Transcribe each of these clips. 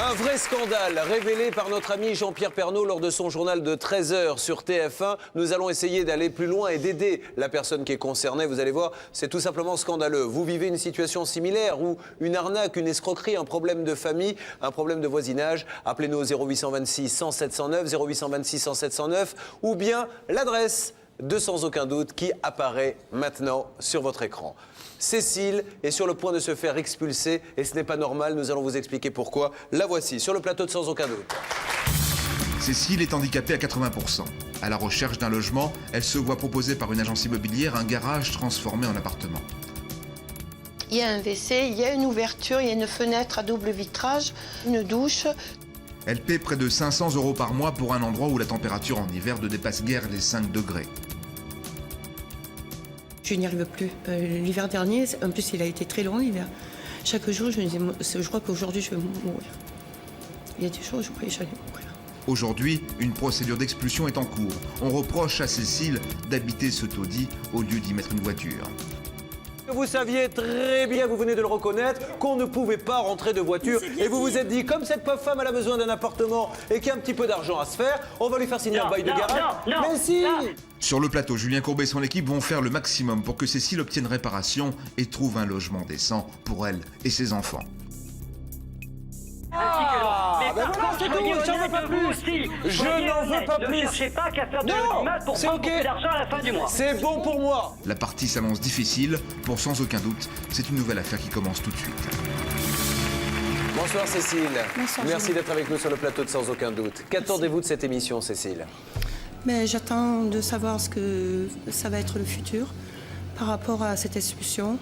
Un vrai scandale révélé par notre ami Jean-Pierre Pernaut lors de son journal de 13h sur TF1. Nous allons essayer d'aller plus loin et d'aider la personne qui est concernée. Vous allez voir, c'est tout simplement scandaleux. Vous vivez une situation similaire où une arnaque, une escroquerie, un problème de famille, un problème de voisinage. Appelez-nous au 0826 107 109, 0826 107 109 ou bien l'adresse de Sans Aucun Doute qui apparaît maintenant sur votre écran. Cécile est sur le point de se faire expulser et ce n'est pas normal, nous allons vous expliquer pourquoi. La voici sur le plateau de Sans Aucun Doute. Cécile est handicapée à 80%. À la recherche d'un logement, elle se voit proposer par une agence immobilière un garage transformé en appartement. Il y a un WC, il y a une ouverture, il y a une fenêtre à double vitrage, une douche. Elle paie près de 500 € par mois pour un endroit où la température en hiver ne dépasse guère les 5 degrés. Je n'y arrive plus. L'hiver dernier, en plus, il a été très long, l'hiver. Chaque jour, je me disais, je crois qu'aujourd'hui, je vais mourir. Il y a des jours où je croyais que j'allais mourir. Aujourd'hui, une procédure d'expulsion est en cours. On reproche à Cécile d'habiter ce taudis au lieu d'y mettre une voiture. Vous saviez très bien, vous venez de le reconnaître, qu'on ne pouvait pas rentrer de voiture. Et vous vous êtes dit, comme cette pauvre femme, elle a besoin d'un appartement et qu'il y a un petit peu d'argent à se faire, on va lui faire signer un bail de garage. Mais si! Sur le plateau, Julien Courbet et son équipe vont faire le maximum pour que Cécile obtienne réparation et trouve un logement décent pour elle et ses enfants. C'est tout, j'en veux pas plus. Je n'en veux pas plus. Ne cherchez pas qu'à faire de Non, mal pour c'est prendre ok. beaucoup d'argent à la fin du mois. C'est bon pour moi. La partie s'annonce difficile. Pour Sans Aucun Doute, c'est une nouvelle affaire qui commence tout de suite. Bonsoir Cécile. Bonsoir, Merci Julien. d'être avec nous sur le plateau de Sans Aucun Doute. Qu'attendez-vous de cette émission, Cécile? Mais j'attends de savoir ce que ça va être le futur par rapport à cette expulsion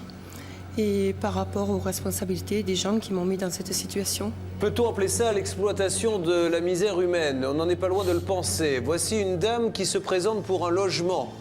et par rapport aux responsabilités des gens qui m'ont mis dans cette situation. Peut-on appeler ça l'exploitation de la misère humaine? On n'en est pas loin de le penser. Voici une dame qui se présente pour un logement.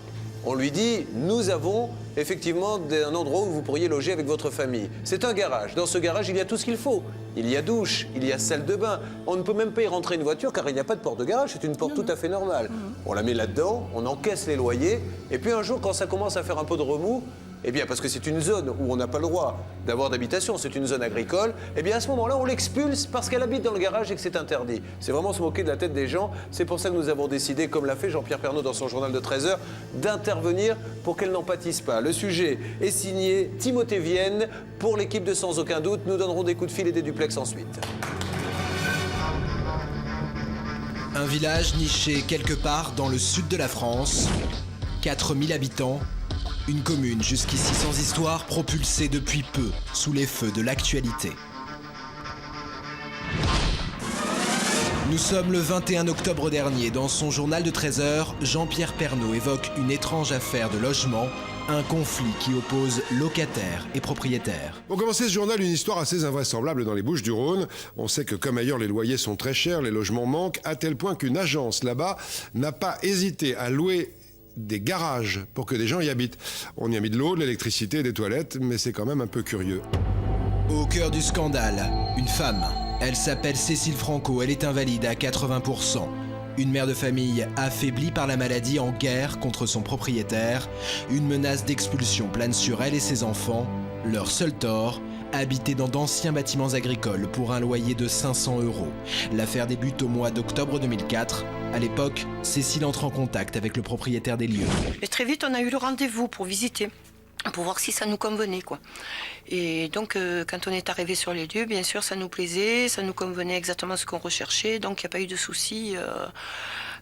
On lui dit, nous avons effectivement un endroit où vous pourriez loger avec votre famille. C'est un garage. Dans ce garage, il y a tout ce qu'il faut. Il y a douche, il y a salle de bain. On ne peut même pas y rentrer une voiture car il n'y a pas de porte de garage. C'est une porte tout à fait normale. On la met là-dedans, on encaisse les loyers. Et puis un jour, quand ça commence à faire un peu de remous, eh bien, parce que c'est une zone où on n'a pas le droit d'avoir d'habitation, c'est une zone agricole, eh bien, à ce moment-là, on l'expulse parce qu'elle habite dans le garage et que c'est interdit. C'est vraiment se moquer de la tête des gens. C'est pour ça que nous avons décidé, comme l'a fait Jean-Pierre Pernaut dans son journal de 13h, d'intervenir pour qu'elle n'en pâtisse pas. Le sujet est signé Timothée Vienne pour l'équipe de Sans Aucun Doute. Nous donnerons des coups de fil et des duplex ensuite. Un village niché quelque part dans le sud de la France, 4000 habitants, une commune jusqu'ici sans histoire propulsée depuis peu sous les feux de l'actualité. Nous sommes le 21 octobre dernier. Dans son journal de 13h, Jean-Pierre Pernaut évoque une étrange affaire de logement, un conflit qui oppose locataires et propriétaires. Pour commencer ce journal, une histoire assez invraisemblable dans les Bouches-du-Rhône. On sait que comme ailleurs, les loyers sont très chers, les logements manquent, à tel point qu'une agence là-bas n'a pas hésité à louer des garages pour que des gens y habitent. On y a mis de l'eau, de l'électricité et des toilettes, mais c'est quand même un peu curieux. Au cœur du scandale, une femme. Elle s'appelle Cécile Franco, elle est invalide à 80%. Une mère de famille affaiblie par la maladie en guerre contre son propriétaire. Une menace d'expulsion plane sur elle et ses enfants. Leur seul tort, habiter dans d'anciens bâtiments agricoles pour un loyer de 500 €. L'affaire débute au mois d'octobre 2004. À l'époque, Cécile entre en contact avec le propriétaire des lieux. Et très vite, on a eu le rendez-vous pour visiter, pour voir si ça nous convenait, quoi. Et donc, quand on est arrivé sur les lieux, bien sûr, ça nous plaisait, ça nous convenait exactement ce qu'on recherchait, donc il n'y a pas eu de soucis.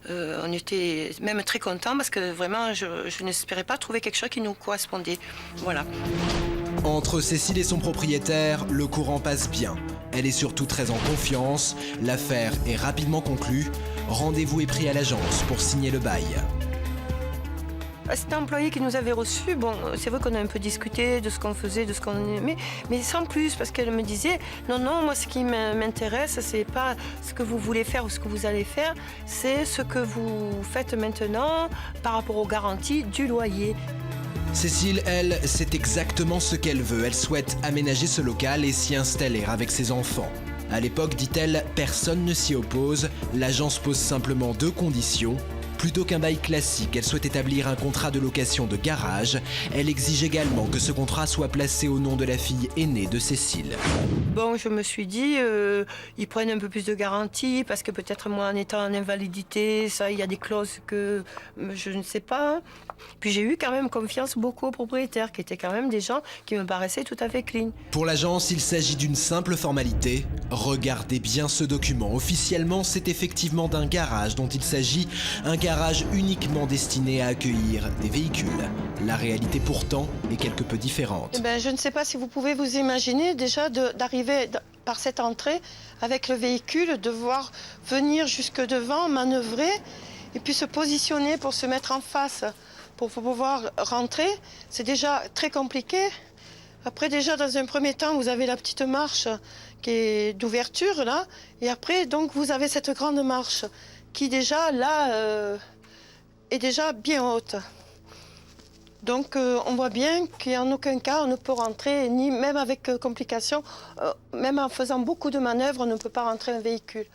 On était même très contents parce que vraiment, je n'espérais pas trouver quelque chose qui nous correspondait. Voilà. Entre Cécile et son propriétaire, le courant passe bien. Elle est surtout très en confiance. L'affaire est rapidement conclue. Rendez-vous est pris à l'agence pour signer le bail. Cet employé qui nous avait reçus, bon, c'est vrai qu'on a un peu discuté de ce qu'on faisait, de ce qu'on aimait, mais sans plus, parce qu'elle me disait, non, moi ce qui m'intéresse, c'est pas ce que vous voulez faire ou ce que vous allez faire, c'est ce que vous faites maintenant par rapport aux garanties du loyer. Cécile, elle, c'est exactement ce qu'elle veut. Elle souhaite aménager ce local et s'y installer avec ses enfants. À l'époque, dit-elle, personne ne s'y oppose. L'agence pose simplement 2 conditions. Plutôt qu'un bail classique, elle souhaite établir un contrat de location de garage. Elle exige également que ce contrat soit placé au nom de la fille aînée de Cécile. Bon, je me suis dit, ils prennent un peu plus de garantie parce que peut-être moi, en étant en invalidité, ça, il y a des clauses que je ne sais pas. Puis j'ai eu quand même confiance beaucoup aux propriétaires, qui étaient quand même des gens qui me paraissaient tout à fait clean. Pour l'agence, il s'agit d'une simple formalité. Regardez bien ce document. Officiellement, c'est effectivement d'un garage dont il s'agit, un garage uniquement destiné à accueillir des véhicules. La réalité pourtant est quelque peu différente. Eh ben, je ne sais pas si vous pouvez vous imaginer déjà d'arriver par cette entrée avec le véhicule, devoir venir jusque devant, manœuvrer et puis se positionner pour se mettre en face, pour pouvoir rentrer. C'est déjà très compliqué. Après, déjà, dans un premier temps, vous avez la petite marche qui est d'ouverture, là. Et après, donc, vous avez cette grande marche qui, déjà, là, est déjà bien haute. Donc, on voit bien qu'en aucun cas, on ne peut rentrer, ni même avec complications, même en faisant beaucoup de manœuvres, on ne peut pas rentrer un véhicule.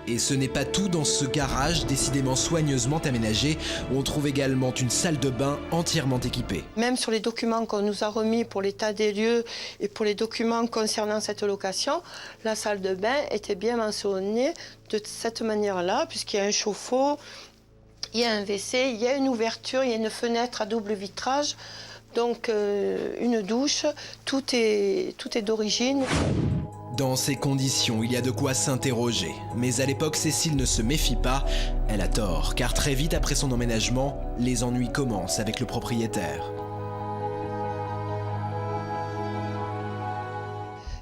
Et ce n'est pas tout dans ce garage décidément soigneusement aménagé. On trouve également une salle de bain entièrement équipée. Même sur les documents qu'on nous a remis pour l'état des lieux et pour les documents concernant cette location, la salle de bain était bien mentionnée de cette manière-là, puisqu'il y a un chauffe-eau, il y a un WC, il y a une ouverture, il y a une fenêtre à double vitrage, donc une douche, tout est d'origine. Dans ces conditions, il y a de quoi s'interroger. Mais à l'époque, Cécile ne se méfie pas. Elle a tort, car très vite après son emménagement, les ennuis commencent avec le propriétaire.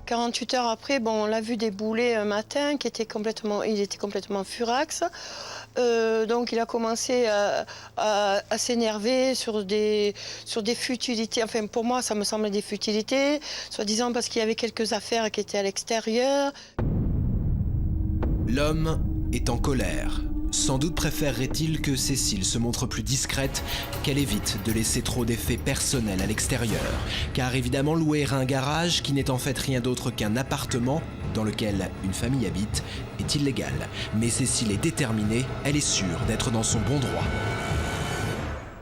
48 heures après, bon, on l'a vu débouler un matin, il était complètement furax. Donc il a commencé à s'énerver sur des futilités. Enfin, pour moi, ça me semble des futilités, soi-disant parce qu'il y avait quelques affaires qui étaient à l'extérieur. L'homme est en colère. Sans doute préférerait-il que Cécile se montre plus discrète, qu'elle évite de laisser trop d'effets personnels à l'extérieur. Car évidemment, louer un garage, qui n'est en fait rien d'autre qu'un appartement dans lequel une famille habite, est illégal. Mais Cécile est déterminée, elle est sûre d'être dans son bon droit.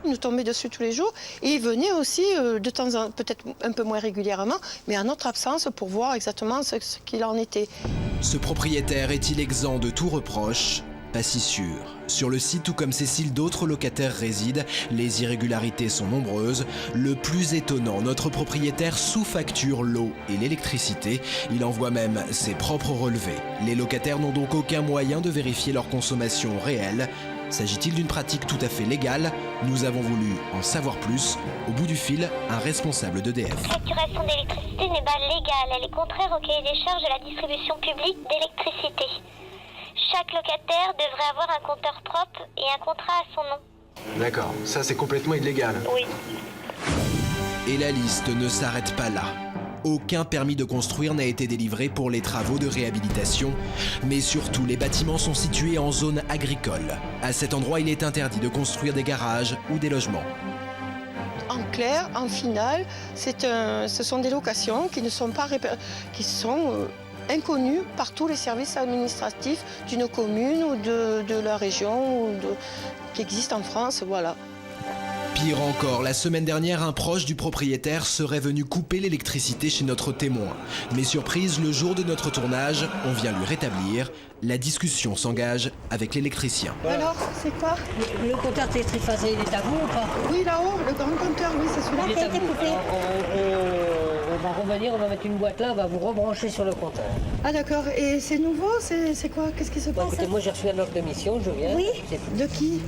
Il nous tombait dessus tous les jours et il venait aussi de temps en temps, peut-être un peu moins régulièrement, mais en notre absence pour voir exactement ce qu'il en était. Ce propriétaire est-il exempt de tout reproche ? Pas si sûr. Sur le site, tout comme Cécile, d'autres locataires résident. Les irrégularités sont nombreuses. Le plus étonnant, notre propriétaire sous-facture l'eau et l'électricité. Il envoie même ses propres relevés. Les locataires n'ont donc aucun moyen de vérifier leur consommation réelle. S'agit-il d'une pratique tout à fait légale? Nous avons voulu en savoir plus. Au bout du fil, un responsable d'EDF. La facturation d'électricité n'est pas légale. Elle est contraire au cahier des charges de la distribution publique d'électricité. Chaque locataire devrait avoir un compteur propre et un contrat à son nom. D'accord, ça c'est complètement illégal. Oui. Et la liste ne s'arrête pas là. Aucun permis de construire n'a été délivré pour les travaux de réhabilitation, mais surtout les bâtiments sont situés en zone agricole. À cet endroit, il est interdit de construire des garages ou des logements. En clair, en finale, ce sont des locations qui ne sont pas inconnues par tous les services administratifs d'une commune ou de la région qui existent en France, voilà. Pire encore, la semaine dernière, un proche du propriétaire serait venu couper l'électricité chez notre témoin. Mais surprise, le jour de notre tournage, on vient lui rétablir. La discussion s'engage avec l'électricien. Alors, c'est quoi? Le compteur téléphasé, il est à vous ou pas? Oui, là-haut, le grand compteur, oui, c'est celui-là qui a été coupé. On va revenir, on va mettre une boîte là, on va vous rebrancher sur le compteur. Ah d'accord, et c'est nouveau? C'est quoi? Qu'est-ce qui se passe? Écoutez, moi j'ai reçu un ordre de mission, je viens. Oui? De qui?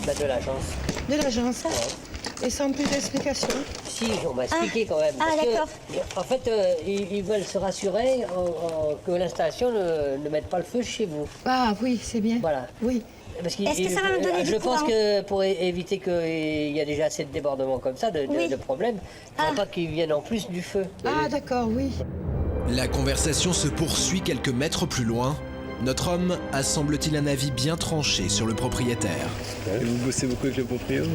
De l'agence. De l'agence? Ouais. Et sans plus d'explications? Si, on m'a expliqué quand même. Ah, d'accord. En fait, ils veulent se rassurer que l'installation ne mette pas le feu chez vous. Ah oui, c'est bien. Voilà. Oui. Parce Est-ce que ça va me donner du Je pense courant? que pour éviter qu'il y a déjà assez de débordements comme ça, de problèmes, il ne faut pas qu'ils viennent en plus du feu. Ah d'accord, oui. La conversation se poursuit quelques mètres plus loin. Notre homme a, semble-t-il, un avis bien tranché sur le propriétaire. Et vous bossez beaucoup avec le propriétaire?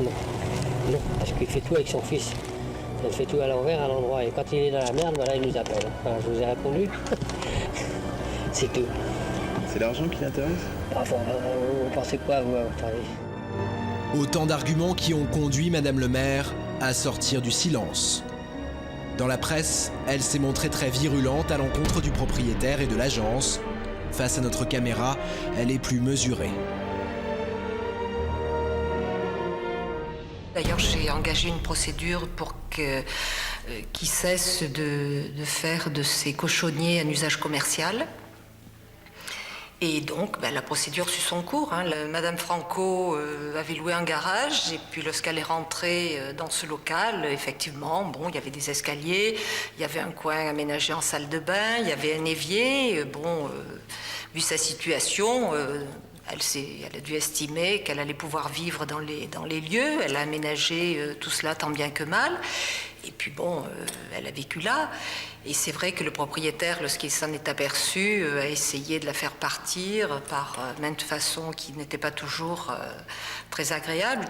Non, parce qu'il fait tout avec son fils. Il fait tout à l'envers, à l'endroit. Et quand il est dans la merde, voilà, il nous appelle. Enfin, je vous ai répondu. C'est tout. C'est l'argent qui l'intéresse? Enfin, vous pensez quoi, vous, à votre avis? Autant d'arguments qui ont conduit Madame le maire à sortir du silence. Dans la presse, elle s'est montrée très virulente à l'encontre du propriétaire et de l'agence. Face à notre caméra, elle est plus mesurée. D'ailleurs, j'ai engagé une procédure pour qu'il cesse de faire de ces cochonniers un usage commercial. Et donc, la procédure suit son cours. Madame Franco avait loué un garage, et puis lorsqu'elle est rentrée dans ce local, effectivement, il y avait des escaliers, il y avait un coin aménagé en salle de bain, il y avait un évier. Vu sa situation, elle a dû estimer qu'elle allait pouvoir vivre dans les lieux. Elle a aménagé tout cela tant bien que mal. Et puis elle a vécu là. Et c'est vrai que le propriétaire, lorsqu'il s'en est aperçu, a essayé de la faire partir par maintes façons qui n'étaient pas toujours très agréables.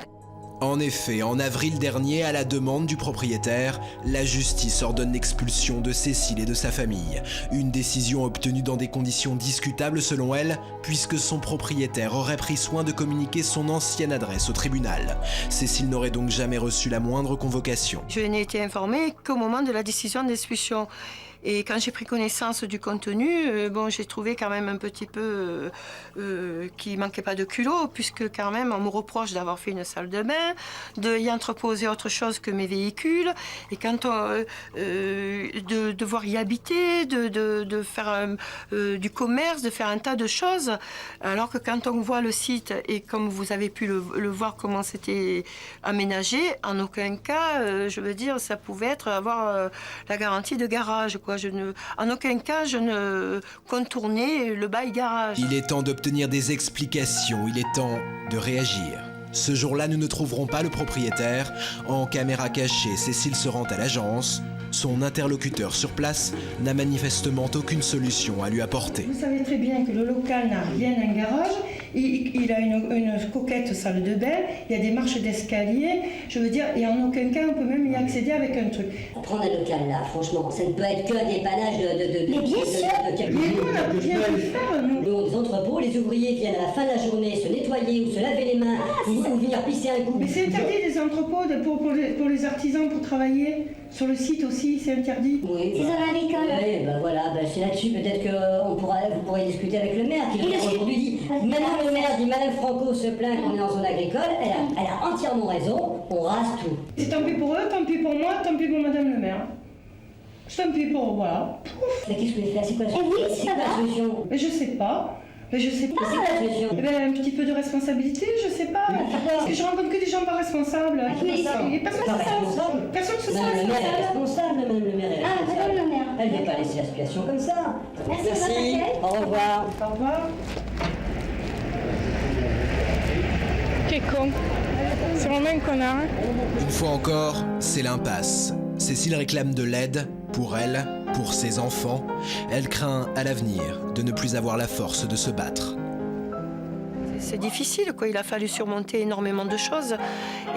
En effet, en avril dernier, à la demande du propriétaire, la justice ordonne l'expulsion de Cécile et de sa famille. Une décision obtenue dans des conditions discutables selon elle, puisque son propriétaire aurait pris soin de communiquer son ancienne adresse au tribunal. Cécile n'aurait donc jamais reçu la moindre convocation. Je n'ai été informée qu'au moment de la décision d'expulsion. Et quand j'ai pris connaissance du contenu, j'ai trouvé quand même un petit peu qu'il manquait pas de culot, puisque quand même on me reproche d'avoir fait une salle de bain, de y entreposer autre chose que mes véhicules, et quand de devoir y habiter, de faire du commerce, de faire un tas de choses, alors que quand on voit le site et comme vous avez pu le voir comment c'était aménagé, en aucun cas, je veux dire, ça pouvait avoir la garantie de garage, quoi. En aucun cas, je ne contournais le bail garage. Il est temps d'obtenir des explications, il est temps de réagir. Ce jour-là, nous ne trouverons pas le propriétaire. En caméra cachée, Cécile se rend à l'agence. Son interlocuteur sur place n'a manifestement aucune solution à lui apporter. Vous savez très bien que le local n'a rien d'un garage. Il a une coquette salle de bain, il y a des marches d'escalier, je veux dire, et en aucun cas on peut même y accéder avec un truc. Prendre un local là, franchement, ça ne peut être que un dépannage de mais bien sûr. Mais nous on n'a rien pu faire, nous. Les entrepôts, les ouvriers viennent à la fin de la journée se nettoyer ou se laver les mains ou venir pisser un coup. Mais c'est interdit les entrepôts pour les artisans pour travailler. Sur le site aussi, c'est interdit. Oui, C'est dans la l'école. Oui, voilà, c'est là-dessus peut-être que vous pourrez discuter avec le maire qui aujourd'hui dit. Maintenant le maire dit Madame Franco se plaint qu'on est en zone agricole, elle a entièrement raison, on rase tout. C'est tant pis pour eux, tant pis pour moi, tant pis pour Madame le maire. Tant pis pour voilà. Mais qu'est-ce que vous voulez faire? C'est quoi la solution? Mais je sais pas. Mais je sais pas. C'est quoi la solution? Un petit peu de responsabilité, je sais pas. Parce que je rencontre que des gens pas responsables. Personne ne se sent responsable. Madame le maire est responsable, Madame le maire est responsable. Madame le maire. Elle ne va pas laisser la situation comme ça. Merci de votre accueil. Au revoir. Au revoir. Quel con. C'est vraiment un connard. Une fois encore, c'est l'impasse. Cécile réclame de l'aide, pour elle, pour ses enfants. Elle craint à l'avenir de ne plus avoir la force de se battre. C'est difficile, quoi. Il a fallu surmonter énormément de choses.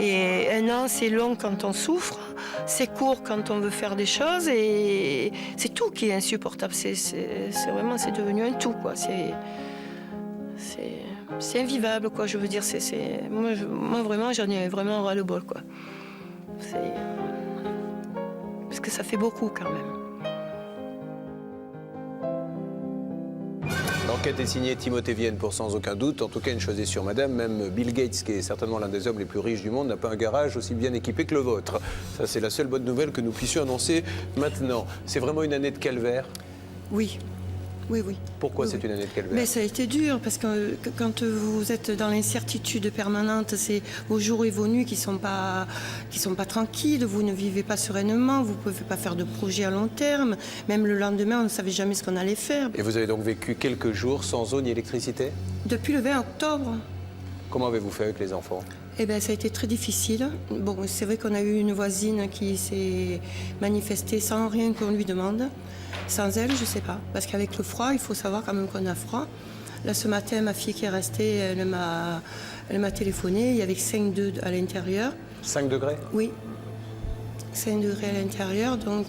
Et un an, c'est long quand on souffre, c'est court quand on veut faire des choses, et c'est tout qui est insupportable. C'est vraiment, c'est devenu un tout, quoi. C'est invivable, quoi. Je veux dire, moi vraiment, j'en ai vraiment ras-le-bol, quoi. Parce que ça fait beaucoup, quand même. L'enquête est signée Timothée Vienne pour sans aucun doute. En tout cas, une chose est sûre, madame, même Bill Gates, qui est certainement l'un des hommes les plus riches du monde, n'a pas un garage aussi bien équipé que le vôtre. Ça, c'est la seule bonne nouvelle que nous puissions annoncer maintenant. C'est vraiment une année de calvaire? Oui. Oui. Pourquoi oui, c'est une année de calvaire? Mais ça a été dur, parce que quand vous êtes dans l'incertitude permanente, c'est vos jours et vos nuits qui sont pas tranquilles, vous ne vivez pas sereinement, vous ne pouvez pas faire de projet à long terme. Même le lendemain, on ne savait jamais ce qu'on allait faire. Et vous avez donc vécu quelques jours sans eau ni électricité? Depuis le 20 octobre. Comment avez-vous fait avec les enfants? Eh bien, ça a été très difficile. Bon, c'est vrai qu'on a eu une voisine qui s'est manifestée sans rien qu'on lui demande. Sans elle, je ne sais pas. Parce qu'avec le froid, il faut savoir quand même qu'on a froid. Là, ce matin, ma fille qui est restée, elle m'a téléphoné. Il y avait 5 degrés à l'intérieur. 5 degrés? Oui. 5 degrés à l'intérieur, donc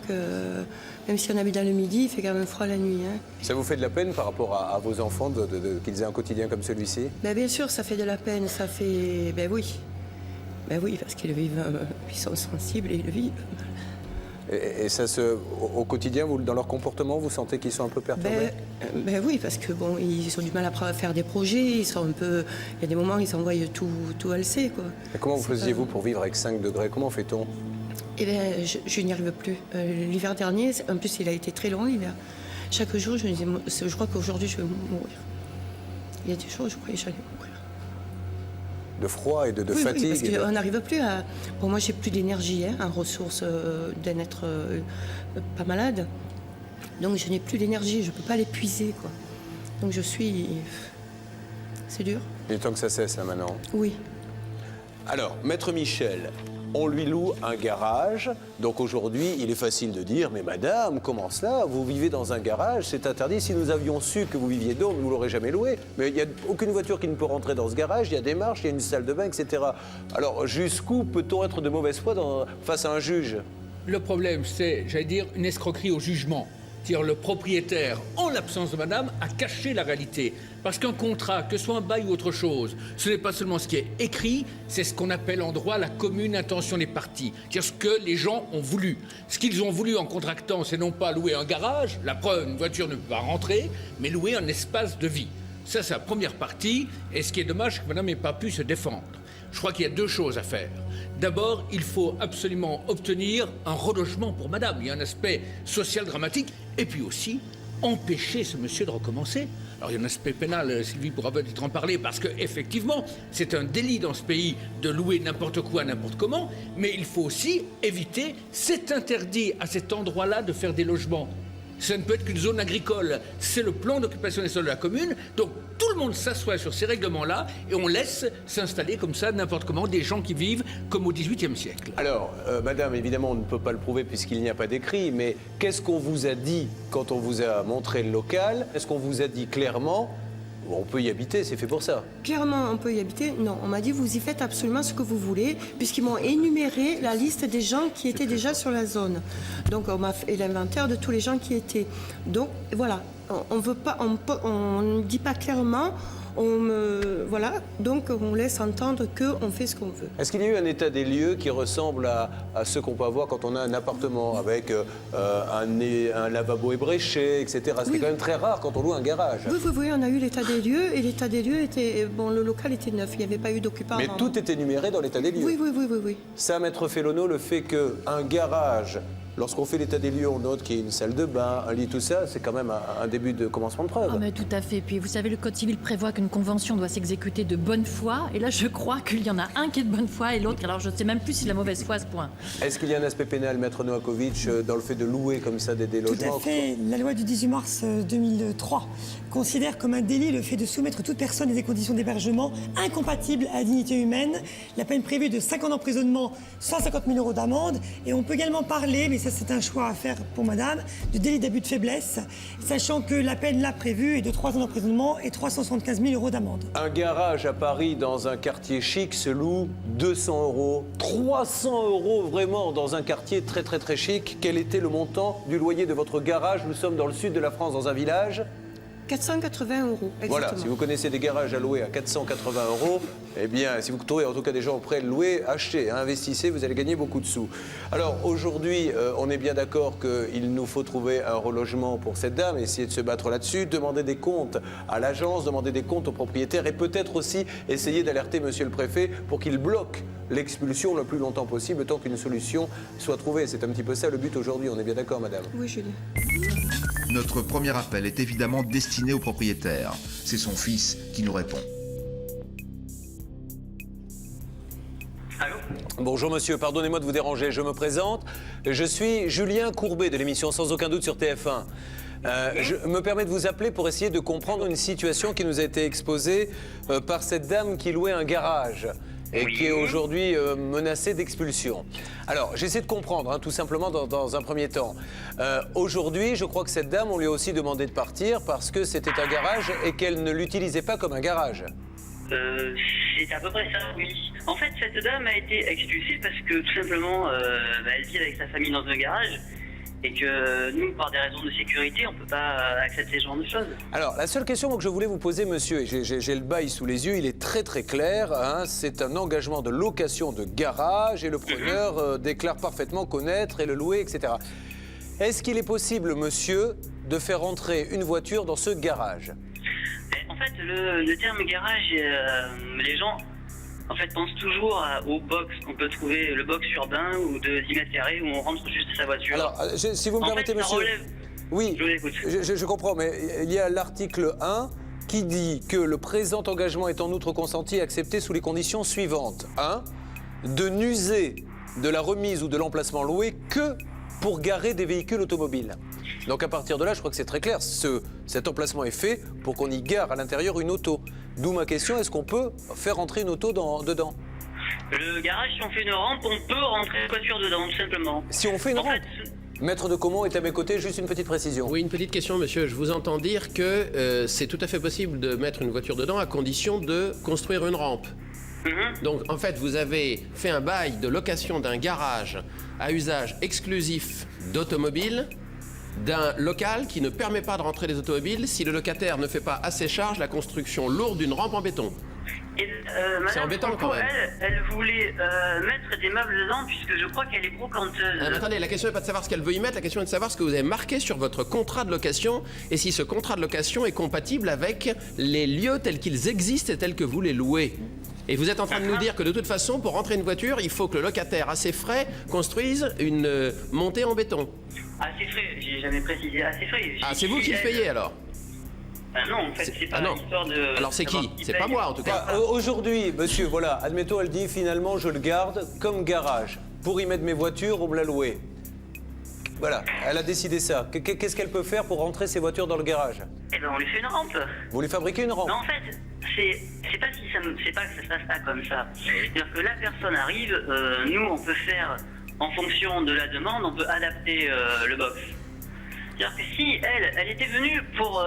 même si on habite dans le midi, il fait quand même froid la nuit. Hein. Ça vous fait de la peine par rapport à vos enfants qu'ils aient un quotidien comme celui-ci? Ben, bien sûr, ça fait de la peine, ça fait... Ben oui. Ben oui, parce qu'ils vivent, ils sont sensibles et ils le vivent. Et ça au quotidien, dans leur comportement, vous sentez qu'ils sont un peu perturbés? Ben oui, parce que bon, ils ont du mal à faire des projets, ils sont un peu... Il y a des moments, ils s'envoient tout alcé, quoi. Et comment vous faisiez-vous pour vivre avec 5 degrés? Comment fait-on? Eh bien, je n'y arrive plus. L'hiver dernier, en plus, il a été très long, l'hiver. Chaque jour, je me disais, je crois qu'aujourd'hui, je vais mourir. Il y a des jours, je croyais que j'allais mourir. De froid et de oui, fatigue? Oui, parce qu'on n'arrive plus à... Bon, moi, j'ai plus d'énergie, hein, en ressources d'un être pas malade. Donc, je n'ai plus d'énergie, je ne peux pas l'épuiser, quoi. Donc, je suis... C'est dur. Il est temps que ça cesse, là, maintenant. Oui. Alors, Maître Michel, on lui loue un garage. Donc aujourd'hui, il est facile de dire, mais madame, comment cela? Vous vivez dans un garage, c'est interdit. Si nous avions su que vous viviez dedans, nous ne l'aurions jamais loué. Mais il n'y a aucune voiture qui ne peut rentrer dans ce garage, il y a des marches, il y a une salle de bain, etc. Alors jusqu'où peut-on être de mauvaise foi face à un juge? Le problème, c'est, j'allais dire, une escroquerie au jugement. C'est-à-dire le propriétaire, en l'absence de madame, a caché la réalité. Parce qu'un contrat, que ce soit un bail ou autre chose, ce n'est pas seulement ce qui est écrit, c'est ce qu'on appelle en droit la commune intention des parties. C'est-à-dire ce que les gens ont voulu. Ce qu'ils ont voulu en contractant, c'est non pas louer un garage, la preuve, une voiture ne peut pas rentrer, mais louer un espace de vie. Ça, c'est la première partie, et ce qui est dommage, c'est que madame n'ait pas pu se défendre. Je crois qu'il y a deux choses à faire. D'abord, il faut absolument obtenir un relogement pour madame. Il y a un aspect social dramatique. Et puis aussi, empêcher ce monsieur de recommencer. Alors, il y a un aspect pénal, Sylvie pourra peut-être en parler, parce qu'effectivement, c'est un délit dans ce pays de louer n'importe quoi, n'importe comment. Mais il faut aussi éviter, c'est interdit à cet endroit-là de faire des logements. Ça ne peut être qu'une zone agricole. C'est le plan d'occupation des sols de la commune. Donc, tout le monde s'assoit sur ces règlements-là et on laisse s'installer comme ça, n'importe comment, des gens qui vivent comme au XVIIIe siècle. Alors, madame, évidemment, on ne peut pas le prouver puisqu'il n'y a pas d'écrit, mais qu'est-ce qu'on vous a dit quand on vous a montré le local? Est-ce qu'on vous a dit clairement, on peut y habiter, c'est fait pour ça? Clairement, on peut y habiter? Non, on m'a dit, vous y faites absolument ce que vous voulez, puisqu'ils m'ont énuméré la liste des gens qui étaient déjà sur la zone. Donc, on m'a fait l'inventaire de tous les gens qui étaient. Donc, voilà, on ne dit pas clairement, voilà, donc on laisse entendre qu'on fait ce qu'on veut. Est-ce qu'il y a eu un état des lieux qui ressemble à ce qu'on peut avoir quand on a un appartement avec un lavabo ébréché, etc. Ce qui est quand même très rare quand on loue un garage. Oui, on a eu l'état des lieux, et l'état des lieux était... Bon, le local était neuf, il n'y avait pas eu d'occupant. Mais tout est énuméré dans l'état des lieux. Oui. Ça, Maître Fellono, le fait qu'un garage... Lorsqu'on fait l'état des lieux, on note qu'il y a une salle de bain, un lit, tout ça, c'est quand même un début de commencement de preuve. Ah mais tout à fait. Puis vous savez, le Code civil prévoit qu'une convention doit s'exécuter de bonne foi. Et là, je crois qu'il y en a un qui est de bonne foi et l'autre, alors je ne sais même plus si la mauvaise foi à ce point. Est-ce qu'il y a un aspect pénal, Maître Novakovic, dans le fait de louer comme ça des logements? Tout à fait. La loi du 18 mars 2003 considère comme un délit le fait de soumettre toute personne à des conditions d'hébergement incompatibles à la dignité humaine. La peine prévue est de 5 ans d'emprisonnement, 150 000 € d'amende. Et on peut également parler, mais ça c'est un choix à faire pour madame, de délit d'abus de faiblesse, sachant que la peine là prévue est de 3 ans d'emprisonnement et 375 000 € d'amende. Un garage à Paris dans un quartier chic se loue 200 €, 300 € vraiment dans un quartier très chic. Quel était le montant du loyer de votre garage? Nous sommes dans le sud de la France, dans un village. 480 €, exactement. Voilà, si vous connaissez des garages à louer à 480 €, eh bien, si vous trouvez en tout cas des gens prêts à louer, achetez, investissez, vous allez gagner beaucoup de sous. Alors aujourd'hui, on est bien d'accord qu'il nous faut trouver un relogement pour cette dame, essayer de se battre là-dessus, demander des comptes à l'agence, demander des comptes aux propriétaires et peut-être aussi essayer d'alerter monsieur le préfet pour qu'il bloque l'expulsion le plus longtemps possible, tant qu'une solution soit trouvée. C'est un petit peu ça le but aujourd'hui, on est bien d'accord, madame? Oui, Julie. Notre premier appel est évidemment destiné au propriétaire. C'est son fils qui nous répond. Allô? Bonjour monsieur, pardonnez-moi de vous déranger, je me présente. Je suis Julien Courbet de l'émission Sans aucun doute sur TF1. Je me permets de vous appeler pour essayer de comprendre une situation qui nous a été exposée par cette dame qui louait un garage et qui est aujourd'hui menacée d'expulsion. Alors, j'essaie de comprendre, tout simplement, dans un premier temps. Aujourd'hui, je crois que cette dame, on lui a aussi demandé de partir parce que c'était un garage et qu'elle ne l'utilisait pas comme un garage. C'est à peu près ça, oui. En fait, cette dame a été expulsée parce que tout simplement, elle vit avec sa famille dans un garage et que nous, par des raisons de sécurité, on ne peut pas accepter ce genre de choses. Alors, la seule question que je voulais vous poser, monsieur, et j'ai le bail sous les yeux, il est très très clair, hein, c'est un engagement de location de garage et le preneur déclare parfaitement connaître et le louer, etc. Est-ce qu'il est possible, monsieur, de faire entrer une voiture dans ce garage? En fait, le terme garage, les gens en fait, pensent toujours au box qu'on peut trouver, le box urbain ou de 10 mètres carrés où on rentre juste sa voiture. Alors, si vous me permettez, monsieur... Oui, je vous écoute. Je comprends, mais il y a l'article 1 qui dit que le présent engagement est en outre consenti et accepté sous les conditions suivantes. 1. De n'user de la remise ou de l'emplacement loué que pour garer des véhicules automobiles. Donc à partir de là, je crois que c'est très clair. Cet emplacement est fait pour qu'on y gare à l'intérieur une auto. D'où ma question, est-ce qu'on peut faire entrer une auto dedans? Le garage, si on fait une rampe, on peut rentrer une voiture dedans, tout simplement. Si on fait une rampe? Maître de Caumont est à mes côtés, juste une petite précision. Oui, une petite question, monsieur. Je vous entends dire que c'est tout à fait possible de mettre une voiture dedans à condition de construire une rampe. Donc, en fait, vous avez fait un bail de location d'un garage à usage exclusif d'automobile, d'un local qui ne permet pas de rentrer les automobiles si le locataire ne fait pas à ses charges la construction lourde d'une rampe en béton. C'est embêtant quand même. Elle voulait mettre des meubles dedans puisque je crois qu'elle est brocanteuse. Mais attendez, la question n'est pas de savoir ce qu'elle veut y mettre, la question est de savoir ce que vous avez marqué sur votre contrat de location et si ce contrat de location est compatible avec les lieux tels qu'ils existent et tels que vous les louez. Et vous êtes en train de nous dire que de toute façon, pour rentrer une voiture, il faut que le locataire, à ses frais, construise une montée en béton. À ses frais, j'ai jamais précisé à ses frais. Ah, c'est vous qui le payez alors? Non, en fait, c'est pas l'histoire de... Alors c'est qui? C'est pas moi en tout cas. Aujourd'hui, monsieur, voilà, admettons, elle dit finalement je le garde comme garage. Pour y mettre mes voitures, on me l'a loué. Voilà, elle a décidé ça. Qu'est-ce qu'elle peut faire pour rentrer ses voitures dans le garage? Eh ben, on lui fait une rampe. Vous lui fabriquez une rampe? Non, en fait, c'est pas que ça se passe pas comme ça. C'est-à-dire que la personne arrive, nous, on peut faire, en fonction de la demande, on peut adapter le box. C'est-à-dire que si elle était venue pour...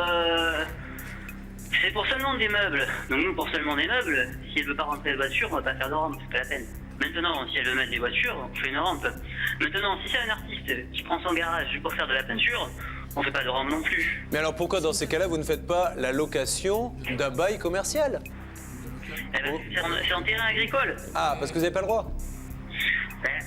c'est pour seulement des meubles. Donc nous, pour seulement des meubles, si elle veut pas rentrer de voiture, on va pas faire de rampe, c'est pas la peine. Maintenant, si elle veut mettre des voitures, on fait une rampe. Maintenant, si c'est un artiste qui prend son garage pour faire de la peinture, on fait pas de rampe non plus. Mais alors pourquoi dans ces cas-là, vous ne faites pas la location d'un bail commercial? Eh ben, c'est en terrain agricole. Ah, parce que vous n'avez pas le droit?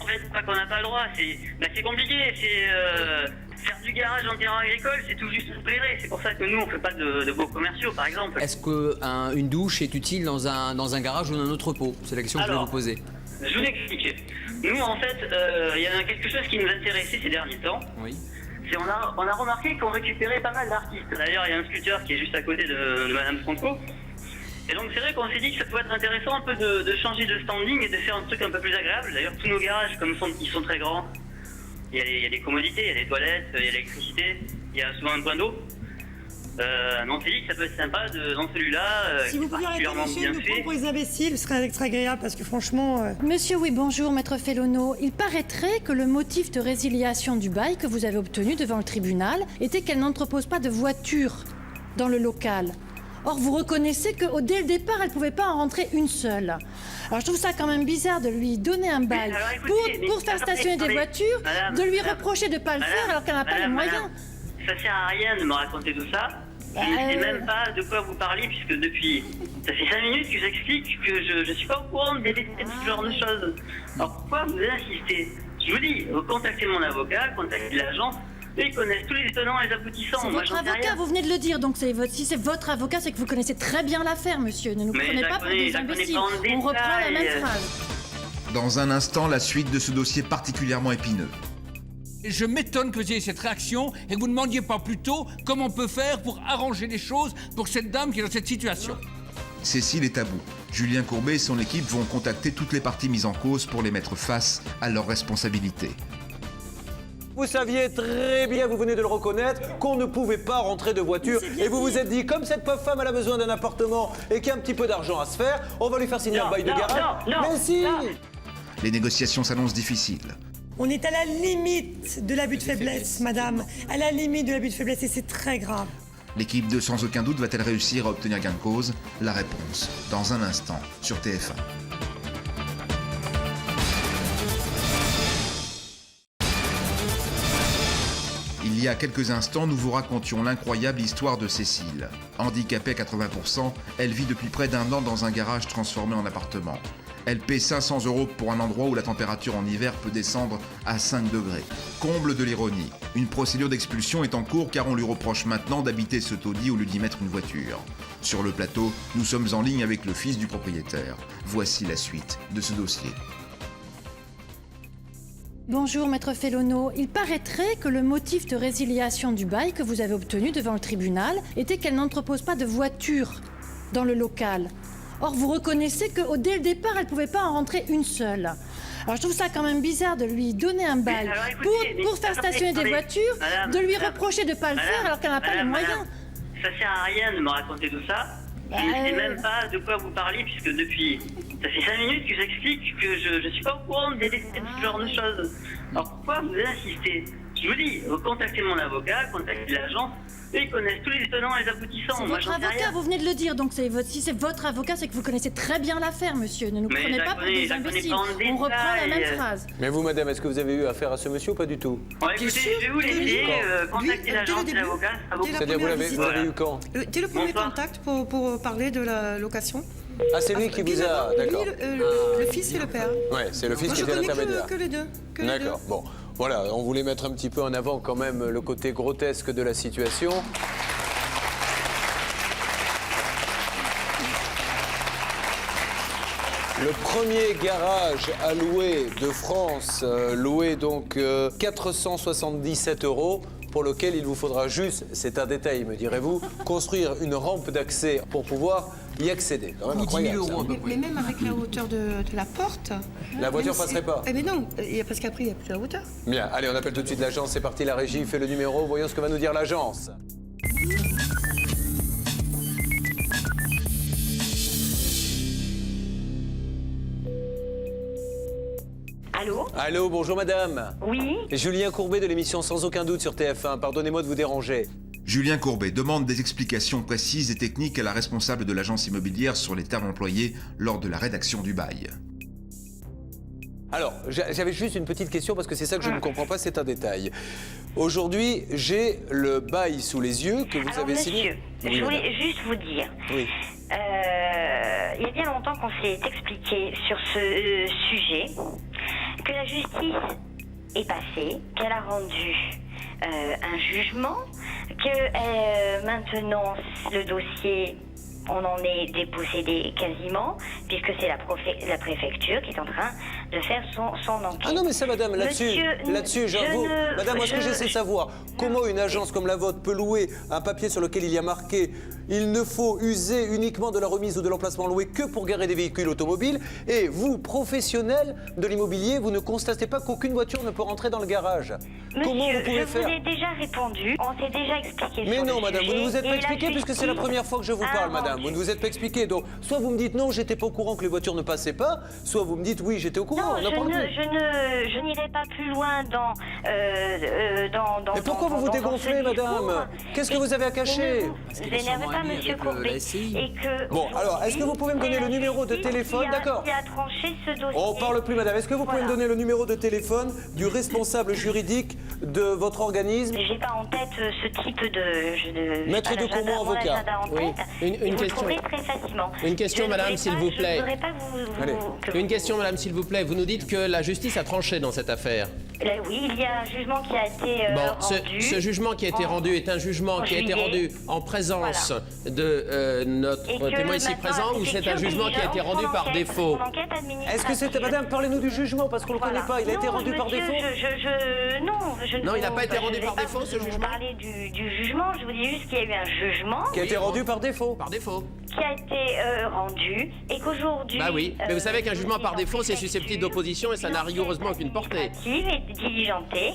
En fait, c'est pas qu'on n'a pas le droit, c'est compliqué, faire du garage en terrain agricole, c'est tout juste toléré. C'est pour ça que nous, on fait pas de beaux commerciaux, par exemple. Est-ce qu'une douche est utile dans un garage ou dans un entrepôt? C'est la question que je vais vous poser. Je vous explique. Nous, en fait, il y a quelque chose qui nous intéressait ces derniers temps. Oui. C'est on a remarqué qu'on récupérait pas mal d'artistes. D'ailleurs, il y a un sculpteur qui est juste à côté de Madame Franco. Et donc, c'est vrai qu'on s'est dit que ça pouvait être intéressant un peu de changer de standing et de faire un truc un peu plus agréable. D'ailleurs, tous nos garages, comme ils sont très grands, il y a des commodités, il y a des toilettes, il y a l'électricité, il y a souvent un point d'eau. On s'est dit que ça peut être sympa dans celui-là, si vous pouviez arrêter, particulièrement monsieur, bien de nous fait. prendre pour les imbéciles, ce serait très agréable parce que franchement... Monsieur, oui, bonjour, maître Fellono. Il paraîtrait que le motif de résiliation du bail que vous avez obtenu devant le tribunal était qu'elle n'entrepose pas de voiture dans le local. Or, vous reconnaissez que dès le départ, elle ne pouvait pas en rentrer une seule. Alors, je trouve ça quand même bizarre de lui donner un bail pour faire stationner des voitures, de lui reprocher de ne pas le faire alors qu'elle n'a pas les moyens. Ça sert à rien de me raconter tout ça. Je ne sais même pas de quoi vous parlez, puisque depuis... Ça fait 5 minutes que j'explique que je ne suis pas au courant des détails de ce genre de choses. Alors pourquoi vous insistez? Je vous dis, contactez mon avocat, contactez l'agence. Eux, ils connaissent tous les tenants et les aboutissants. C'est votre avocat, vous venez de le dire, donc si c'est votre avocat, c'est que vous connaissez très bien l'affaire, monsieur. Ne nous prenez pas pour des imbéciles. On reprend la même phrase. Dans un instant, la suite de ce dossier particulièrement épineux. Je m'étonne que vous ayez cette réaction et que vous ne demandiez pas plus tôt comment on peut faire pour arranger les choses pour cette dame qui est dans cette situation. Cécile est à bout. Julien Courbet et son équipe vont contacter toutes les parties mises en cause pour les mettre face à leurs responsabilités. Vous saviez très bien, vous venez de le reconnaître, qu'on ne pouvait pas rentrer de voiture. Et vous vous êtes dit, comme cette pauvre femme elle a besoin d'un appartement et qu'il y a un petit peu d'argent à se faire, on va lui faire signer un bail de garage. Mais si! Les négociations s'annoncent difficiles. On est à la limite de l'abus de faiblesse, madame. À la limite de l'abus de faiblesse et c'est très grave. L'équipe de Sans aucun doute va-t-elle réussir à obtenir gain de cause? La réponse, dans un instant, sur TF1. Il y a quelques instants, nous vous racontions l'incroyable histoire de Cécile. Handicapée à 80%, elle vit depuis près d'un an dans un garage transformé en appartement. Elle paie 500 € pour un endroit où la température en hiver peut descendre à 5 degrés. Comble de l'ironie, une procédure d'expulsion est en cours car on lui reproche maintenant d'habiter ce taudis au lieu d'y mettre une voiture. Sur le plateau, nous sommes en ligne avec le fils du propriétaire. Voici la suite de ce dossier. Bonjour, maître Fellono. Il paraîtrait que le motif de résiliation du bail que vous avez obtenu devant le tribunal était qu'elle n'entrepose pas de voiture dans le local. Or, vous reconnaissez que dès le départ, elle ne pouvait pas en rentrer une seule. Alors, je trouve ça quand même bizarre de lui donner un bail pour faire stationner des voitures, de lui reprocher de ne pas le faire alors qu'elle n'a pas les moyens. Ça sert à rien de me raconter tout ça. Je ne sais même pas de quoi vous parlez, puisque depuis... Ça fait 5 minutes que j'explique que je ne suis pas au courant de ce genre de choses. Alors pourquoi vous insistez? Je vous dis, contactez mon avocat, contactez l'agence, et ils connaissent tous les tenants et les aboutissants. C'est votre avocat, vous venez de le dire, donc si c'est votre avocat, c'est que vous connaissez très bien l'affaire, monsieur. Ne nous prenez pas pour des imbéciles. On reprend la même phrase. Mais vous, madame, est-ce que vous avez eu affaire à ce monsieur ou pas du tout? Écoutez, je vais vous laisser contacter l'agence et l'avocat. C'est-à-dire, vous l'avez eu quand? Dès le premier contact pour parler de la location. Ah, c'est lui qui vous a... D'accord. Le fils et le père. Ouais, c'est le fils qui était l'intermédiaire. Que les deux. D'accord, bon. Voilà, on voulait mettre un petit peu en avant quand même le côté grotesque de la situation. Le premier garage à louer de France, loué donc 477 €, pour lequel il vous faudra juste, c'est un détail me direz-vous, construire une rampe d'accès pour pouvoir y accéder. Quand même incroyable, 10 000 €. Mais même avec la hauteur de la porte... La voiture passerait pas. Mais non, parce qu'après il n'y a plus la hauteur. Bien, allez, on appelle tout de suite l'agence, c'est parti, la régie fait le numéro, voyons ce que va nous dire l'agence. Allô? Allô, bonjour madame. Oui? Julien Courbet de l'émission Sans aucun doute sur TF1, pardonnez-moi de vous déranger. Julien Courbet demande des explications précises et techniques à la responsable de l'agence immobilière sur les termes employés lors de la rédaction du bail. Alors, j'avais juste une petite question parce que c'est ça que je ne comprends pas, c'est un détail. Aujourd'hui, j'ai le bail sous les yeux que vous avez signé. Je voulais juste vous dire. Oui. Il y a bien longtemps qu'on s'est expliqué sur ce sujet, que la justice est passée, qu'elle a rendu un jugement, que maintenant le dossier, on en est dépossédé quasiment, puisque c'est la préfecture qui est en train de faire son enquête. Ah non mais ça madame, là-dessus, j'avoue. Madame, moi ce que j'essaie de savoir, comment une agence comme la vôtre peut louer un papier sur lequel il y a marqué « Il ne faut user uniquement de la remise ou de l'emplacement loué que pour garer des véhicules automobiles » et vous, professionnels de l'immobilier, vous ne constatez pas qu'aucune voiture ne peut rentrer dans le garage. Comment vous pouvez faire? Je vous ai déjà répondu, on s'est déjà expliqué. Mais non madame, vous ne vous êtes pas et expliqué puisque c'est la première fois que je vous parle madame. Vous ne vous êtes pas expliqué, donc soit vous me dites non, j'étais pas au courant que les voitures ne passaient pas, soit vous me dites oui, j'étais au courant. Non, je n'irai pas plus loin dans... Mais pourquoi vous vous dégonflez, madame? Qu'est-ce que vous avez à cacher? Vous n'énervez pas, monsieur Courbet. Bon, alors, est-ce que vous pouvez me donner le numéro de téléphone? D'accord. Qui a tranché ce dossier. On parle plus, madame. Est-ce que vous pouvez me donner le numéro de téléphone du responsable juridique de votre organisme? J'ai pas en tête ce type de... Maître de Comont, avocat. Oui, une question. Très facilement. Une question, madame, s'il vous plaît. Une question, madame, s'il vous plaît. Vous nous dites que la justice a tranché dans cette affaire. Oui, il y a un jugement qui a été rendu. Ce jugement qui a été rendu est un jugement qui a été rendu en présence de notre témoin ici présent ou c'est un jugement qui a été rendu par défaut? Est-ce que c'était, madame, parlez-nous du jugement parce qu'on ne le connaît pas. Il a été rendu par défaut? Non, il n'a pas été rendu par défaut, ce jugement? Je parlais du jugement, je vous dis juste qu'il y a eu un jugement. Qui a été rendu par défaut? Par défaut. Qui a été rendu et qu'aujourd'hui... Bah oui, mais vous savez qu'un jugement par défaut, c'est susceptible d'opposition et ça n'a rigoureusement aucune portée. ...est diligentée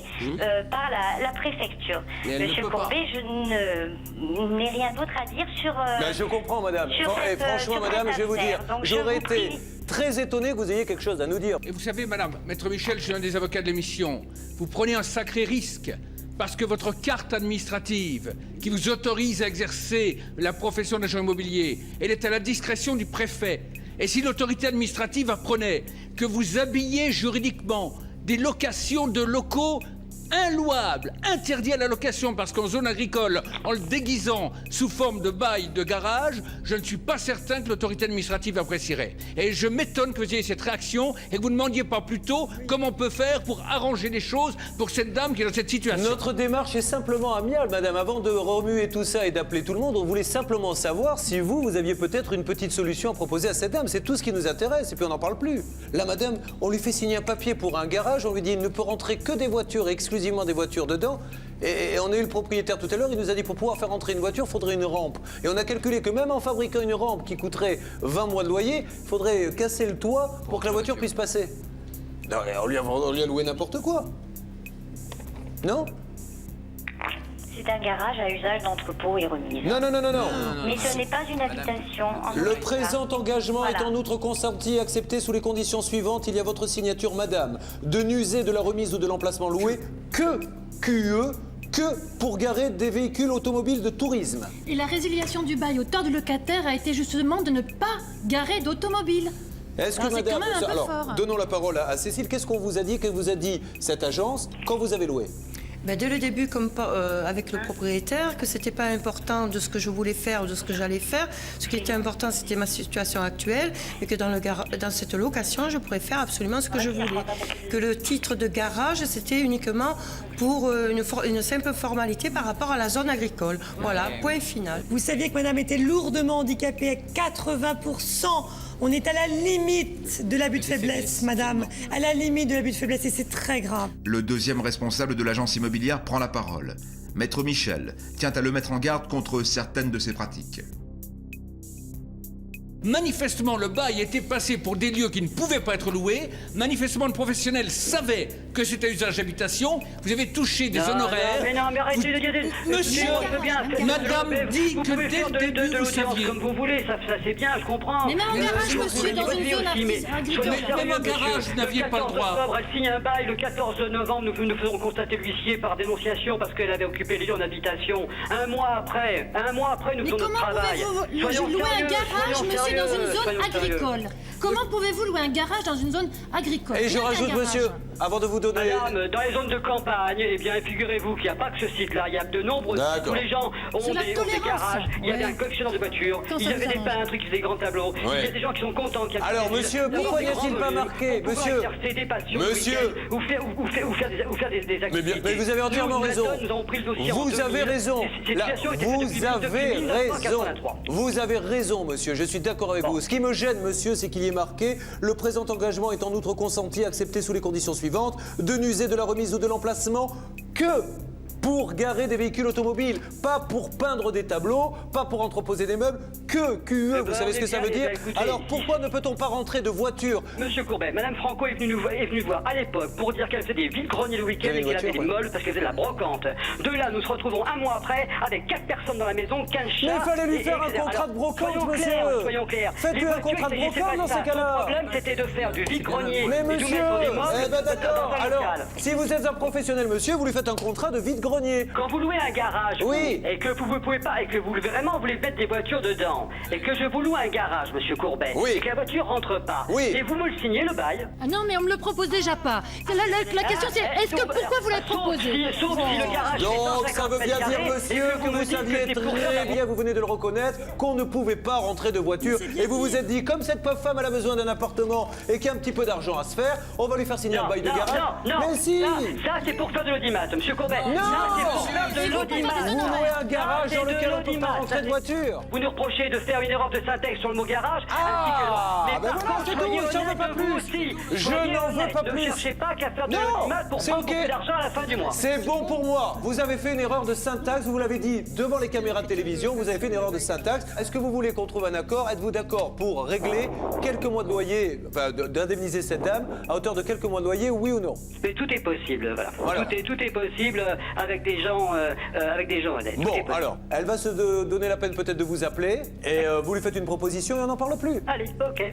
par la préfecture. Monsieur Courbet, je n'ai rien d'autre à dire sur... je comprends, madame. Franchement, madame, je vais vous dire, j'aurais été très étonné que vous ayez quelque chose à nous dire. Et vous savez, madame, maître Michel, je suis un des avocats de l'émission. Vous prenez un sacré risque parce que votre carte administrative qui vous autorise à exercer la profession d'agent immobilier, elle est à la discrétion du préfet. Et si l'autorité administrative apprenait que vous habillez juridiquement des locations de locaux inlouables, interdits à la location parce qu'en zone agricole, en le déguisant sous forme de bail de garage, je ne suis pas certain que l'autorité administrative apprécierait. Et je m'étonne que vous ayez cette réaction et que vous ne demandiez pas plus tôt comment on peut faire pour arranger les choses pour cette dame qui est dans cette situation. Notre démarche est simplement amiable, madame. Avant de remuer tout ça et d'appeler tout le monde, on voulait simplement savoir si vous aviez peut-être une petite solution à proposer à cette dame. C'est tout ce qui nous intéresse et puis on n'en parle plus. Là, madame, on lui fait signer un papier pour un garage, on lui dit il ne peut rentrer que des voitures, exclusivement des voitures dedans. Et on a eu le propriétaire tout à l'heure, il nous a dit pour pouvoir faire rentrer une voiture, il faudrait une rampe. Et on a calculé que même en fabriquant une rampe qui coûterait 20 mois de loyer, il faudrait casser le toit pour que la voiture puisse passer. Non, on lui a loué n'importe quoi. Non ? C'est un garage à usage d'entrepôt et remise. Non. Mais ce n'est pas une habitation. Le présent engagement est en outre consenti et accepté sous les conditions suivantes. Il y a votre signature, madame, de n'user de la remise ou de l'emplacement loué que pour garer des véhicules automobiles de tourisme. Et la résiliation du bail au tort du locataire a été justement de ne pas garer d'automobile. Est-ce que madame... quand même un peu Alors, fort. donnons la parole à Cécile. Qu'est-ce qu'on vous a dit, que vous a dit cette agence quand vous avez loué ? Dès le début, avec le propriétaire, que c'était pas important de ce que je voulais faire ou de ce que j'allais faire. Ce qui était important, c'était ma situation actuelle, et que dans cette location, je pourrais faire absolument ce que je voulais. Que le titre de garage, c'était uniquement pour une simple formalité par rapport à la zone agricole. Voilà, point final. Vous saviez que madame était lourdement handicapée à 80%. On est à la limite de l'abus de faiblesse, madame. À la limite de l'abus de faiblesse, et c'est très grave. Le deuxième responsable de l'agence immobilière prend la parole. Maître Michel tient à le mettre en garde contre certaines de ses pratiques. Manifestement, le bail était passé pour des lieux qui ne pouvaient pas être loués. Manifestement, le professionnel savait que c'était usage d'habitation. Vous avez touché des honoraires. Mais arrêtez de dire des... Monsieur, madame dit que dès le début, vous saviez. Comme vous voulez, ça c'est bien, je comprends. Mais même en garage, monsieur, dans une zone agricole. Même en garage, vous n'aviez pas le droit. Le 14 octobre, elle signe un bail. Le 14 novembre, nous faisons constater l'huissier par dénonciation parce qu'elle avait occupé les lieux en habitation. Un mois après, nous faisons notre travail. Mais comment pouvez-vous louer un garage, monsieur, dans une zone agricole? Comment pouvez-vous louer un garage dans une zone agricole? Et je rajoute, monsieur, avant de vous donner... Madame, dans les zones de campagne, eh bien, figurez-vous qu'il n'y a pas que ce site-là, il y a de nombreux sites où les gens ont des garages, il y a un collectionneur de voitures, il y avait des peintres qui faisaient des grands tableaux, il y a des gens qui sont contents. Alors, monsieur, pourquoi n'y a-t-il pas marqué, monsieur, ou faire des activités. Mais vous avez entièrement raison. Vous avez raison. Vous avez raison, monsieur. Je suis d'accord avec vous. Ce qui me gêne, monsieur, c'est qu'il y ait marqué « Le présent engagement est en outre consenti, accepté sous les conditions suivantes, de n'user de la remise ou de l'emplacement que pour garer des véhicules automobiles, pas pour peindre des tableaux, pas pour entreposer des meubles, que QE, vous savez ce que ça veut dire? Alors pourquoi ne peut-on pas rentrer de voiture? Monsieur Courbet, Madame Franco est venue nous voir à l'époque pour dire qu'elle faisait des vides-greniers le week-end et qu'elle avait des meubles parce qu'elle faisait de la brocante. De là, nous se retrouvons un mois après avec 4 personnes dans la maison, 15 chats. Mais il fallait lui faire un contrat de brocante, monsieur. Soyons clairs. Faites-lui un contrat de brocante dans ces cas-là. Le problème, c'était de faire du vide-grenier. Mais monsieur, eh ben d'accord. Alors, si vous êtes un professionnel, monsieur, vous lui faites un contrat de vide-grenier. Quand vous louez un garage, oui, et que vous ne pouvez pas, et que vous vraiment voulez mettre des voitures dedans, et que je vous loue un garage, monsieur Courbet, oui, et que la voiture rentre pas, oui, et vous me le signez le bail. Ah non, mais on me le propose déjà pas. La question c'est, pourquoi vous l'avez proposé? Sauf si le garage donc ça veut bien dire, monsieur, que vous saviez très bien, vous venez de le reconnaître, qu'on ne pouvait pas rentrer de voiture, et vous vous êtes dit, comme cette pauvre femme elle a besoin d'un appartement et qu'il y a un petit peu d'argent à se faire, on va lui faire signer un bail de garage. Non, mais si, ça c'est pour faire de l'audimat, monsieur Courbet. Non, c'est pour faire de l'audimat. Vous louez un garage dans lequel on peut pas rentrer de voiture. Vous nous reprochez de faire une erreur de syntaxe sur le mot garage. Mais ben voilà, c'est tout, j'en veux pas plus. Je n'en veux pas plus. Ne cherchez pas qu'à faire de l'audimat pour prendre beaucoup d'argent à la fin du mois. C'est bon pour moi. Vous avez fait une erreur de syntaxe, vous l'avez dit devant les caméras de télévision, vous avez fait une erreur de syntaxe. Est-ce que vous voulez qu'on trouve un accord? Êtes-vous d'accord pour régler quelques mois de loyer, enfin d'indemniser cette dame à hauteur de quelques mois de loyer, oui ou non? Mais tout est possible, voilà. Tout est possible avec des gens honnêtes. Bon, alors, elle va se donner la peine peut-être de vous appeler et vous lui faites une proposition et on n'en parle plus. Allez, ok.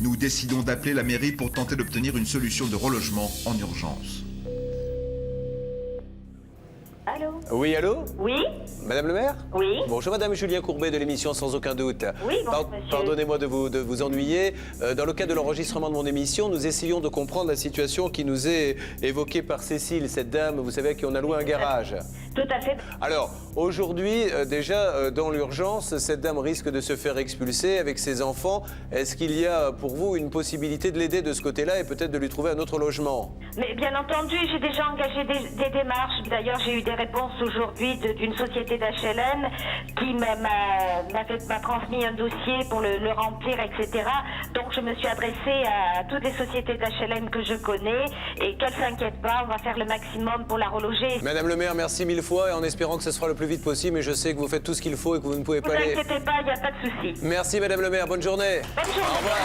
Nous décidons d'appeler la mairie pour tenter d'obtenir une solution de relogement en urgence. Allô? Oui, allô? Oui? Madame le maire? Oui? Bonjour Madame Julien Courbet de l'émission Sans aucun doute. Oui, bonjour monsieur. Pardonnez-moi de vous ennuyer. Dans le cadre de l'enregistrement de mon émission, nous essayons de comprendre la situation qui nous est évoquée par Cécile, cette dame, vous savez, à qui on a loué un garage. Tout à fait. Alors, aujourd'hui, déjà, dans l'urgence, cette dame risque de se faire expulser avec ses enfants. Est-ce qu'il y a pour vous une possibilité de l'aider de ce côté-là et peut-être de lui trouver un autre logement? Mais bien entendu, j'ai déjà engagé des démarches. D'ailleurs, j'ai eu des réponses aujourd'hui d'une société d'HLM qui m'a transmis un dossier pour le remplir, etc. Donc, je me suis adressée à toutes les sociétés d'HLM que je connais et qu'elles ne s'inquiètent pas, on va faire le maximum pour la reloger. Madame le maire, merci mille fois et en espérant que ce sera le plus vite possible. Mais je sais que vous faites tout ce qu'il faut et que vous ne pouvez pas aller. Ne vous inquiétez pas, il n'y a pas de souci. Merci Madame le maire, bonne journée. Bonne journée. Au revoir.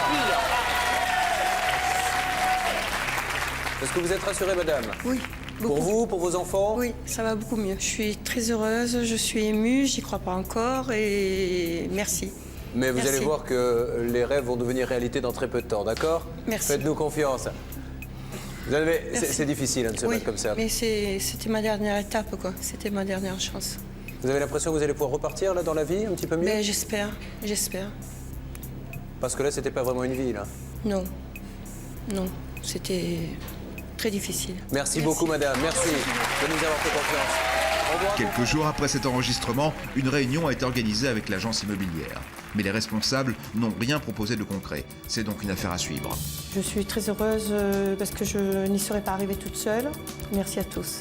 Est-ce que vous êtes rassurée, madame? Oui. Beaucoup. Pour vous, pour vos enfants? Oui, ça va beaucoup mieux. Je suis très heureuse, je suis émue, j'y crois pas encore et merci. Mais vous Merci. allez voir que les rêves vont devenir réalité dans très peu de temps, d'accord? Merci. Faites-nous confiance. C'est difficile de se Oui, mettre comme ça. mais c'était ma dernière étape, quoi. C'était ma dernière chance. Vous avez l'impression que vous allez pouvoir repartir là dans la vie un petit peu mieux? Mais j'espère. Parce que là, c'était pas vraiment une vie, là. Non, c'était très difficile. Merci beaucoup, madame. Merci de nous avoir fait confiance. Au revoir. Quelques jours après cet enregistrement, une réunion a été organisée avec l'agence immobilière. Mais les responsables n'ont rien proposé de concret. C'est donc une affaire à suivre. Je suis très heureuse parce que je n'y serais pas arrivée toute seule. Merci à tous.